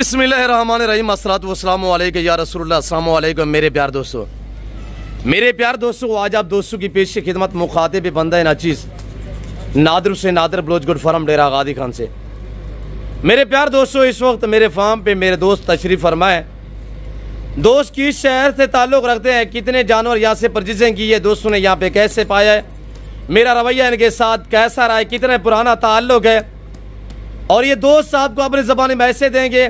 बिस्मिल्लाहिर्रहमानिर्रहीम अस्सलातु वस्सलामु अलैका या रसूलुल्लाह। अस्सलामु अलैकुम मेरे प्यार दोस्तों, आज आप दोस्तों की पेश खिदमत मुखातिब बंदा नाचीज़ नादर से नादर ब्लोच गुड फॉरम डेरा गादी खान से। मेरे प्यार दोस्तों, इस वक्त मेरे फार्म पे मेरे दोस्त तशरीफ़ फरमाए। दोस्त किस शहर से ताल्लुक़ रखते हैं, कितने जानवर यहाँ से परचेजिंग की है, दोस्तों ने यहाँ पे कैसे पाया है, मेरा रवैया इनके साथ कैसा रहा है, कितना पुराना ताल्लुक़ है, और ये दोस्त आपको अपनी ज़बानी मैसेज देंगे।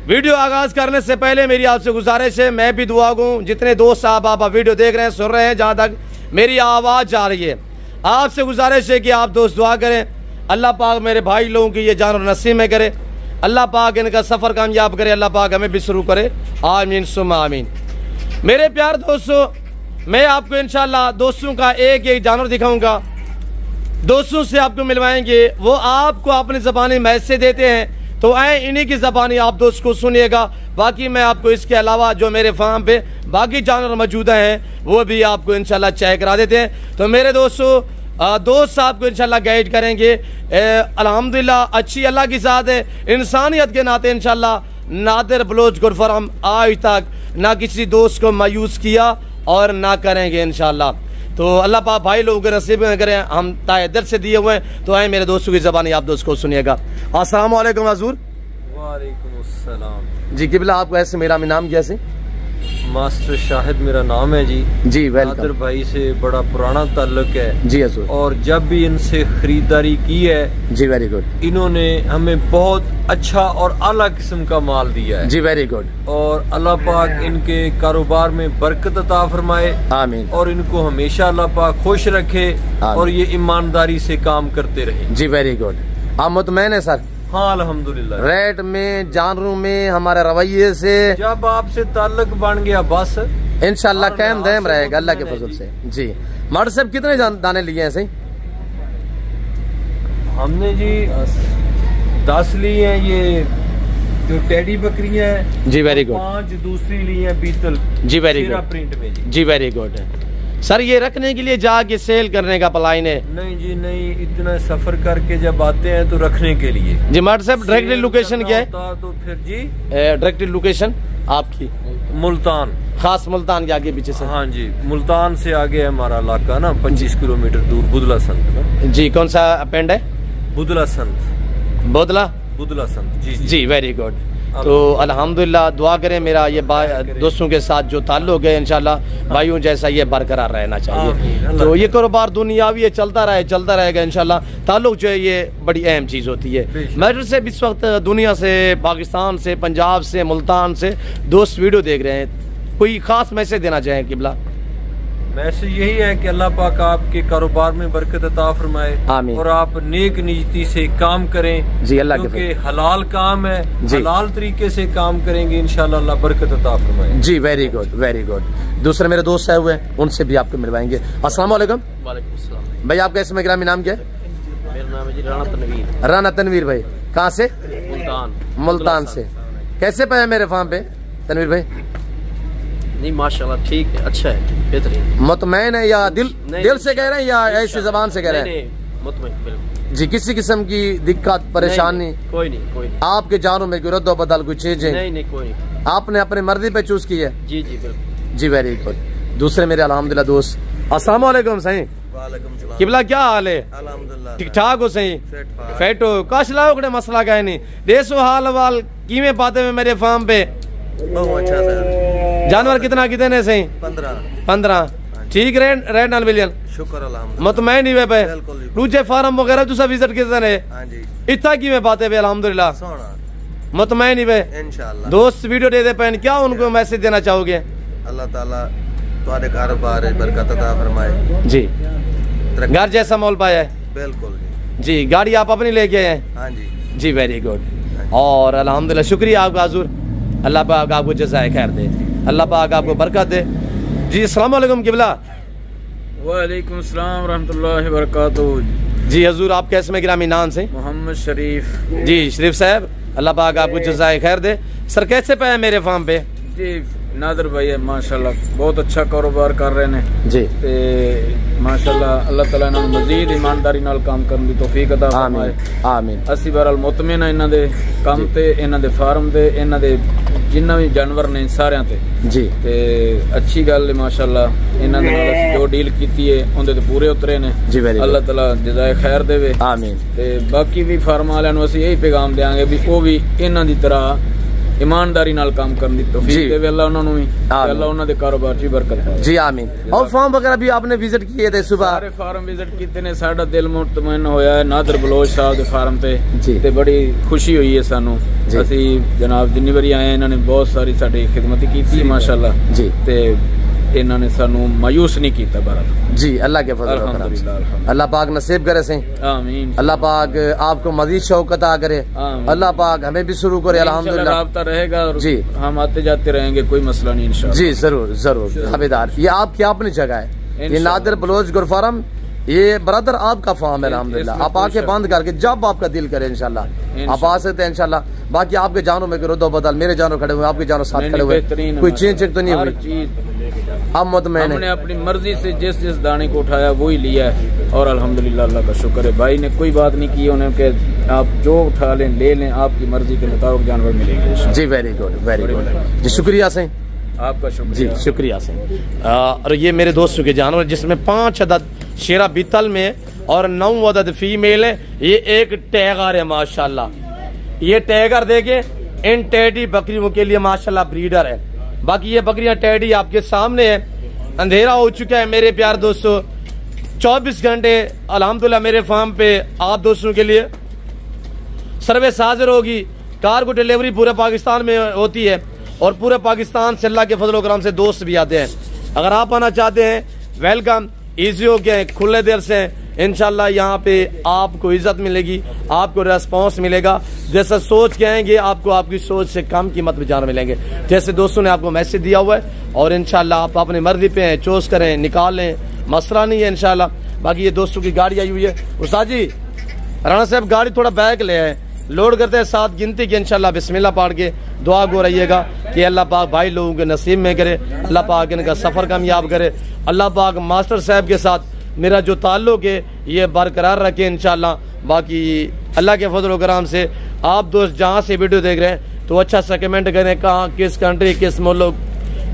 वीडियो आगाज़ करने से पहले मेरी आपसे गुजारिश है, मैं भी दुआ गूँ जितने दोस्त आप वीडियो देख रहे हैं, सुन रहे हैं, जहाँ तक मेरी आवाज़ जा रही है, आपसे गुजारिश है कि आप दोस्त दुआ करें। अल्लाह पाक मेरे भाई लोगों की ये जानवर नसीब में करे, अल्लाह पाक इनका सफ़र कामयाब करे, अल्लाह पाक हमें भी शुरू करे, आमीन सुम्मा आमीन। मेरे प्यार दोस्तों, मैं आपको इंशाल्लाह दोस्तों का एक एक जानवर दिखाऊंगा, दोस्तों से आपको मिलवाएंगे, वो आपको अपनी ज़बानी मैसेज देते हैं, तो आए इन्हीं की ज़बानी आप दोस्त को सुनिएगा। बाकी मैं आपको इसके अलावा जो मेरे फार्म पे बाकी जानवर मौजूद हैं वो भी आपको इंशाल्लाह चेक करा देते हैं। तो मेरे दोस्तों, दोस्त आपको इंशाल्लाह गाइड करेंगे। अल्हम्दुलिल्लाह अच्छी अल्लाह की ज़ात है, इंसानियत के नाते इंशाल्लाह नादिर बलोच गुड फॉरम आज तक ना किसी दोस्त को मायूस किया और ना करेंगे इंशाल्लाह। तो अल्लाह पाक भाई लोगों के नसीब में करें, हम ताए दिल से दिए हुए हैं। तो आए मेरे दोस्तों की ज़बानी आप दोस्त को सुनिएगा। अस्सलाम वालेकुम हज़ूर। वालेकुम अस्सलाम जी। किबला आपको ऐसे मेरा नाम कैसे? मास्टर शाहिद मेरा नाम है जी। जी वेलकम। नादिर भाई से बड़ा पुराना ताल्लुक है जी हज़ूर, और जब भी इनसे खरीदारी की है जी वेरी गुड, इन्होंने हमें बहुत अच्छा और आला किस्म का माल दिया है जी वेरी गुड। और अल्लाह पाक इनके कारोबार में बरकत अता फरमाए, आमीन, और इनको हमेशा अल्लाह पाक खुश रखे और ये ईमानदारी से काम करते रहे जी वेरी गुड। आप मुतमैन है सर? हाँ अल्हम्दुलिल्लाह। रेट में, जानवरों में, हमारे रवैये से जब आपसे ताल्लुक बन गया बस इंशाल्लाह कायम दायम रहेगा अल्लाह के फजल से जी। मास्टर साहब कितने दाने लिए हैं सही? हमने जी 10 लिए हैं, ये जो टेडी बकरियां हैं जी वेरी गुड, 5 दूसरी ली हैं बीतल जी वेरी गुड प्रिंट में जी वेरी गुड। सर ये रखने के लिए जाके सेल करने का प्लान है? नहीं जी नहीं, इतना सफर करके जब आते हैं तो रखने के लिए जी। मास्टर साहब डायरेक्टली लोकेशन क्या है? तो फिर जी डायरेक्टली लोकेशन आपकी मुल्तान, खास मुल्तान के आगे पीछे से? हाँ जी, मुल्तान से आगे है हमारा इलाका ना, 25 किलोमीटर दूर बुदला संत ना जी। कौन सा पेंड है? बुदला संत, बुदला संत जी जी वेरी गुड। तो अल्हम्दुलिल्लाह दुआ करें मेरा ये दोस्तों के साथ जो ताल्लुक है इंशाल्लाह भाइयों जैसा ये बरकरार रहना चाहिए। तो ये कारोबार दुनियावी चलता रहेगा इंशाल्लाह। ताल्लुक जो है ये बड़ी अहम चीज़ होती है। मैटर से इस वक्त दुनिया से, पाकिस्तान से, पंजाब से, मुल्तान से दोस्त वीडियो देख रहे हैं, कोई ख़ास मैसेज देना चाहें किबला? मैसेज यही है कि अल्लाह पाक आपके कारोबार में बरकत अता फरमाए, आमीन, और आप नेक नीयती से काम करें जी, अल्लाह के हलाल काम है, हलाल तरीके से काम करेंगे इंशाल्लाह अल्लाह बरकत अता फरमाए जी। Very good very good. दूसरे मेरे दोस्त आए हुए हैं, उनसे भी आपको मिलवाएंगे। अस्सलाम वालेकुम। वालेकुम अस्सलाम। भाई आपका इसमें ग्रामीण नाम क्या है? मेरा नाम है जी राणा तनवीर। राणा तनवीर भाई कहाँ से? मुल्तान से। कैसे पाया मेरे फार्म पे तनवीर भाई? नहीं माशाल्लाह ठीक है, अच्छा है, बेहतरीन। मुतमैन है या दिल से कह रहे हैं या ऐसी जबान से कह रहे हैं? मुतमैन बिल्कुल जी। किसी किस्म की दिक्कत परेशानी? कोई नहीं। आपके जानों में कोई रद्दो बदल कोई चीज है? नहीं कोई नहीं। आपने अपनी मर्जी पे चूज की है? जी बिल्कुल जी वेरी गुड। दूसरे मेरे अल्हम्दुलिल्लाह दोस्त। अस्सलाम वालेकुम सही। किबला क्या हाल है? अल्हम्दुलिल्लाह ठीक ठाक हो सही? फेट हो काश लाओ कड़े मसला का है नहीं देसो हाल वाल कीमे पाते हुए मेरे फार्म पे? बहुत अच्छा सर। जानवर कितने सही? 15 ठीक रेट नाल मिलियन शुक्र अल्हम्दुलिल्लाह। मुतमैन ही वे पे दूसरे फार्म वगैरह तुसा विजिट कितने है? हां जी इतना की में बातें पे अल्हम्दुलिल्लाह सोना मुतमैन ही वे इंशाल्लाह। दोस्त वीडियो दे दे पैन, क्या उनको मैसेज देना चाहोगे? अल्लाह ताला तुम्हारे कारोबार में बरकत अता फरमाए जी, घर जैसा मोल पाया है? बिल्कुल जी। गाड़ी आप अपनी लेके आए हैं? हाँ जी जी वेरी गुड। और अल्हम्दुलिल्लाह शुक्रिया आपका हुजूर, अल्लाह पाक आपको जज़ाए खैर दे, अल्लाह पाक आपको बरकत दे जी। अस्सलाम वालेकुम किबला। वालेकुम अस्सलाम रहमतुल्लाहि व बरकातुहू जी। हजूर आप कैसे में ग्रामीण नाम से? मोहम्मद शरीफ जी। शरीफ साहब अल्लाह पाक आपको जज़ाए खैर दे। सर कैसे पाया मेरे फार्म पे? जी नादर भाई है माशाल्लाह बहुत अच्छा कारोबार कर रहे हैं जी ते माशाल्लाह अल्लाह ताला इन्हां नूं मजीद ईमानदारी नाल काम करन दी तौफीक अता फरमाए आमीन। असी बहरहाल मुतमिन इन्हां दे काम ते इन्हां दे फार्म ते इन्हां दे जिन्ना भी जानवर ने सारियां ते जी ते अच्छी गल है माशाल्लाह इन्हां दे नाल असी जो डील कीती है उंदे ते पूरे उतरे ने जी अल्लाह ताला जज़ाए खैर देवे आमीन। ते बाकी भी फार्म वालियां नूं असी यही पैगाम देंगे भी वो भी इन्हां दी तरह ईमानदारी नाल काम करने की तौफीक देवे अल्लाह उन्हां नूं भी अल्लाह उन्हां दे कारोबार च बरकत पाए जी आमीन। और फार्म वगैरह भी आपने विजिट किए थे सुबह? सारे फार्म विजिट कीते ने साडा दिल मुतमइन होया है नादर बलोच साहब दे फार्म ते बड़ी खुशी हुई है सानू असी जनाब जिन्नी बारी आए इन्हां ने बहुत सारी साडी खिदमत कीती है माशाल्लाह जी ते इन्हां ने सानू मायूस नहीं कीता बहरहाल जी अल्लाह के फजल अल्हम्दुलिल्लाह अल्लाह पाक नसीब करे से आमीन अल्लाह पाक आपको मजीद शौक अता करे अल्लाह पाक हमें भी शुरू करे अल्हम्दुलिल्लाह राब्ता रहेगा जी हम आते जाते रहेंगे कोई मसला नहीं इंशाअल्लाह जी जरूर जरूर हबेदार। ये आपकी अपनी जगह है ये नादर बलोच गुड फार्म ये ब्रदर आपका फार्म है अल्हम्दुलिल्लाह आप आके बंद करके जब आपका दिल करे इंशाल्लाह आप आ सकते हैं इंशाल्लाह। बाकी आपके जानों में करो दो बदल मेरे जानों खड़े हुए आपके जानों साथ खड़े हुए कोई चेंज तो नहीं हुई अब मुतमईन हमने अपनी मर्जी से जिस जिस दाने को उठाया वही लिया है और अल्हम्दुलिल्लाह अल्लाह का शुक्र है भाई ने कोई बात नहीं की उन्हें कि आप जो उठा लें ले लें आपकी मर्जी के मुताबिक जानवर मिलेंगे जी वेरी गुड जी शुक्रिया से आपका शुक्रिया जी शुक्रिया से। और ये मेरे दोस्तों के जानवर जिसमें 5 अदद शेरा बीतल में और 9 अदद फीमेल है। ये एक टैगर है माशाल्लाह ये टैगर देखे इन टैडी बकरियों के लिए माशाल्लाह ब्रीडर है। बाकी ये बकरियां टैडी आपके सामने है अंधेरा हो चुका है मेरे प्यार दोस्तों 24 घंटे अल्हम्दुलिल्लाह मेरे फार्म पे आप दोस्तों के लिए सर्विस हाजिर होगी। कार को डिलीवरी पूरे पाकिस्तान में होती है और पूरे पाकिस्तान से अल्लाह के फजल करम से दोस्त भी आते हैं। अगर आप आना चाहते हैं वेलकम इजी हो गया खुले दिल से इंशाल्लाह यहाँ पे आपको इज्जत मिलेगी आपको रेस्पॉन्स मिलेगा जैसा सोच के आएंगे आपको आपकी सोच से कम कीमत में जान मिलेंगे जैसे दोस्तों ने आपको मैसेज दिया हुआ है और इंशाल्लाह आप अपनी मर्जी पे चूज करें निकाल लें मसला नहीं है इंशाल्लाह। बाकी ये दोस्तों की गाड़ी आई हुई है उस्ताद जी राणा साहब गाड़ी थोड़ा बैक ले आए लोड करते हैं 7 गिनती के इंशाल्लाह बिस्मिल्लाह पढ़ के दुआ गो रहिएगा कि अल्लाह पाक भाई लोगों के नसीब में करे अल्लाह पाक इनका सफ़र कामयाब करे अल्लाह पाक मास्टर साहब के साथ मेरा जो ताल्लुक है ये बरकरार रखे इंशाल्लाह। बाकी अल्लाह के फजल करम से आप दोस्त जहाँ से वीडियो देख रहे हैं तो अच्छा सा कमेंट करें कहाँ किस कंट्री किस मुल्क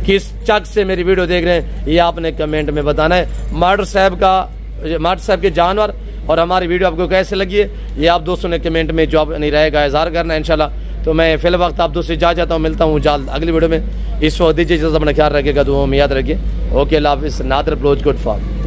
किस चक से मेरी वीडियो देख रहे हैं ये आपने कमेंट में बताना है। मास्टर साहब के जानवर और हमारी वीडियो आपको कैसे लगी है ये आप दोस्तों ने कमेंट में जवाब नहीं रहेगा इज़हार करना है इंशाल्लाह। तो मैं फिल वक्त आप दोस्तों जा जाता हूँ मिलता हूँ जल्द अगली वीडियो में। इस वक्त दीजिए अपना ख्याल रखिएगा दुआ में याद रखिए ओके अल्लाह हाफिज़ नादर बलोच गुड फार्म।